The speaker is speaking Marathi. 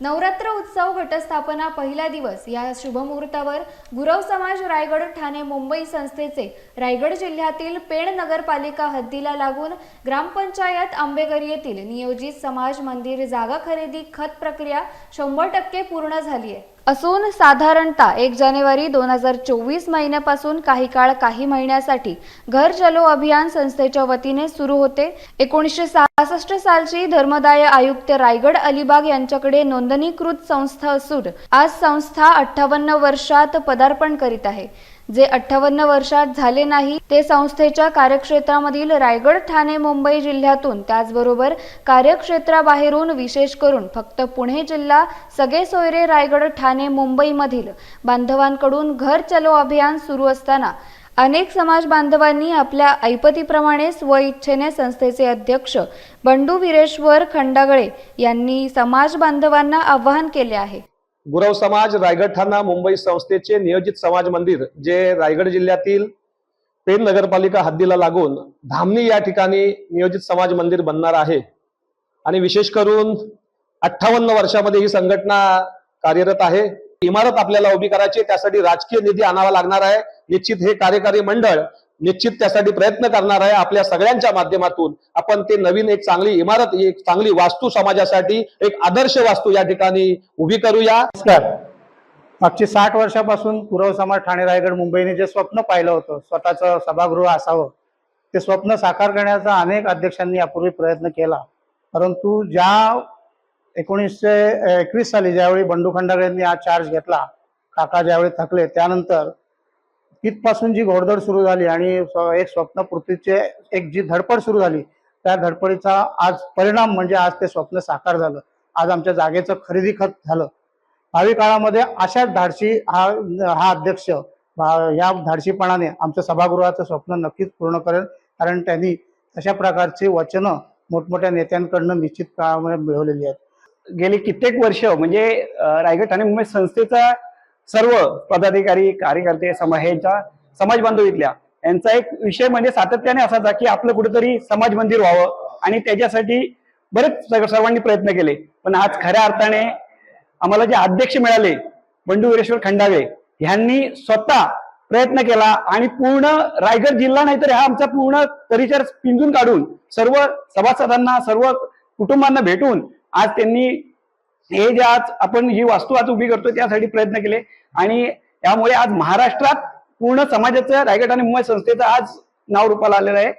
नवरात्र उत्सव घटस्थापना पहिला दिवस या शुभमुहूर्तावर गुरव समाज रायगड ठाणे मुंबई संस्थेचे रायगड जिल्ह्यातील पेण नगरपालिका हद्दीला लागून ग्रामपंचायत आंबेघर येथील नियोजित समाज मंदिर जागा खरेदी खत प्रक्रिया 100% पूर्ण झाली आहे असून साधारणतः 1 जानेवारी 2024 महिन्यापासून काही महिन्यासाठी घर चलो अभियान संस्थेच्या वतीने सुरू होते। 1966 सालची धर्मदाय आयुक्त रायगड अलिबाग यांच्याकडे नोंदणीकृत संस्था असून आज संस्था 58 वर्षात पदार्पण करीत आहे। जे 58 वर्षात झाले नाही ते संस्थेच्या कार्यक्षेत्रामधील रायगड ठाणे मुंबई जिल्ह्यातून त्याचबरोबर कार्यक्षेत्राबाहेरून विशेष करून फक्त पुणे जिल्हा सगळे सोयरे रायगड ठाणे मुंबई मधील बांधवांकडून घर चलो अभियान सुरू असताना अनेक समाज बांधवांनी आपल्या ऐपतीप्रमाणे स्वइच्छेने संस्थेचे अध्यक्ष बंडू वीरेश्वर खंडागळे यांनी समाज बांधवांना आवाहन केले आहे। गुरव समाज रायगड ठाणा मुंबई संस्थेचे नियोजित समाज मंदिर जे रायगड जिल्ह्यातील पेण नगरपालिका हद्दीला लागून धामणी या ठिकाणी नियोजित समाज मंदिर बनणार आहे आणि विशेष करून 58 वर्षामध्ये ही संघटना कार्यरत आहे। इमारत आपल्याला उभी करायची, त्यासाठी राजकीय निधी आणावा लागणार आहे। निश्चित हे कार्यकारी मंडळ निश्चित त्यासाठी प्रयत्न करणार आहे। आपल्या सगळ्यांच्या माध्यमातून आपण ते नवीन एक चांगली इमारत, एक चांगली वास्तू समाजासाठी एक आदर्श वास्तू या ठिकाणी उभी करूया। मागची 60 वर्षापासून गुरव समाज ठाणे रायगड मुंबईने जे स्वप्न पाहिलं होतं स्वतःचं सभागृह असावं, ते स्वप्न साकार करण्याचा अनेक अध्यक्षांनी यापूर्वी प्रयत्न केला, परंतु ज्या 1921 साली ज्यावेळी बंडू खंडागळेंनी हा चार्ज घेतला, काका ज्यावेळी थकले, त्यानंतर तिथपासून जी घोडदौड सुरू झाली आणि एक स्वप्नपूर्तीचे एक जी धडपड सुरू झाली, त्या धडपडीचा आज परिणाम म्हणजे आज ते स्वप्न साकार झालं। आज आमच्या जागेचं खरेदी खत झालं। भावी काळामध्ये अशाच धाडसी हा अध्यक्ष या धाडसीपणाने आमच्या सभागृहाचं स्वप्न नक्कीच पूर्ण करेल, कारण त्यांनी अशा प्रकारची वचनं मोठमोठ्या नेत्यांकडून निश्चित काळामध्ये मिळवलेली आहेत। गेली कित्येक वर्ष म्हणजे रायगड ठाणे मुंबई संस्थेचा सर्व पदाधिकारी कार्यकर्ते समाज बांधव इथल्या यांचा एक विषय म्हणजे सातत्याने असायचा की आपलं कुठेतरी समाज मंदिर व्हावं आणि त्याच्यासाठी बरेच सर्वांनी प्रयत्न केले, पण आज खऱ्या अर्थाने आम्हाला जे अध्यक्ष मिळाले बंडू वीरेश्वर खंडागळे यांनी स्वतः प्रयत्न केला आणि पूर्ण रायगड जिल्हा नाही तर हा आमचा पूर्ण परिसर पिंजून काढून सर्व सभासदांना सर्व कुटुंबांना भेटून आज त्यांनी हे जे आज आपण ही वास्तू आज उभी करतोय त्यासाठी प्रयत्न केले आणि त्यामुळे आज महाराष्ट्रात पूर्ण समाजाचं रायगड आणि मुंबई संस्थेचं आज नाव रूपाला आलेलं आहे।